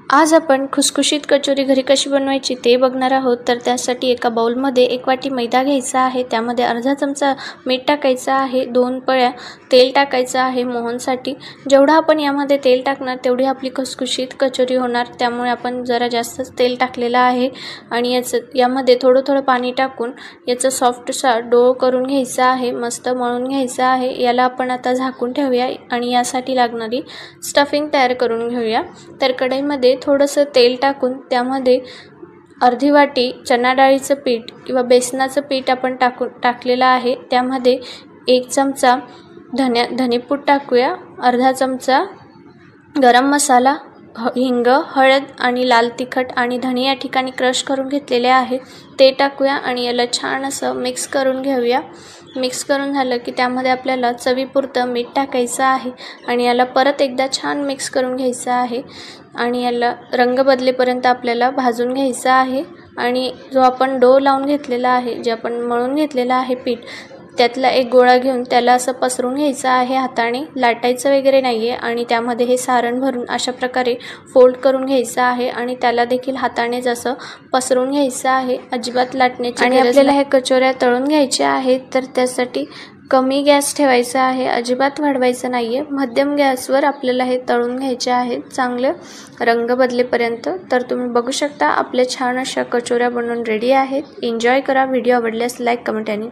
आज आपण खुसखुशीत कचोरी घरी कशी बनवायची ते बघणार आहोत। तर त्यासाठी एका बाउलमध्ये 1 वाटी मैदा घ्यायचा आहे, त्यामध्ये अर्धा चमचा मीठ टाकायचं आहे, 2 पळ्या तेल टाकायचं आहे मोहनसाठी। जेवढं आपण यामध्ये तेल टाकणार तेवढी आपली खुसखुशीत कचोरी होणार, त्यामुळे आपण जरा जास्तच तेल टाकलेलं आहे आणि यामध्ये थोडं पाणी टाकून याचा सॉफ्टसा डो करून घ्यायचा आहे, मस्त मळून घ्यायचा आहे। याला आपण आता झाकून ठेवूया आणि यासाठी लागणारी स्टफिंग तयार करून घेऊया। तर कढईमध्ये थोडंसं तेल टाकून त्यामध्ये अर्धी वाटी चणा डाळीचं पीठ किंवा बेसनाचं पीठ आपण टाकलेलं आहे। त्यामध्ये 1 चमचा धनेपूड टाकूया, अर्धा चमचा गरम मसाला, हिंग, हळद आणि लाल तिखट आणि धणे या ठिकाणी क्रश करून घेतलेले आहे ते टाकूया आणि याला छान असं मिक्स करून घेऊया। मिक्स करून झालं की त्यामध्ये आपल्याला चवीपुरतं मीठ टाकायचं आहे आणि याला परत एकदा छान मिक्स करून घ्यायचं आहे आणि याला रंग बदलेपर्यंत आपल्याला भाजून घ्यायचं आहे। आणि जो आपण डो लावून घेतलेला आहे, जे आपण मळून घेतलेलं आहे पीठ, त्यातला एक गोळा घेऊन त्याला असं पसरून घ्यायचं आहे हाताने, लाटायचं वगैरे नाहीये आणि त्यामध्ये हे सारण भरून अशा प्रकारे फोल्ड करून घ्यायचं आहे आणि त्याला देखील हाताने जसं पसरून घ्यायचं आहे, अजिबात लाटण्याची गरज नाही। आपल्याला हे कचोऱ्या तळून घ्यायच्या आहेत, तर त्यासाठी कमी गॅस ठेवायचा आहे, अजिबात वाढवायचं नाहीये, मध्यम गॅसवर आपल्याला हे तळून घ्यायचे आहेत चांगले रंग बदलेपर्यंत। तर तुम्ही बघू शकता आपल्या छान अशा कचोऱ्या बनवून रेडी आहेत। एन्जॉय करा। व्हिडिओ आवडल्यास लाईक, कमेंट आणि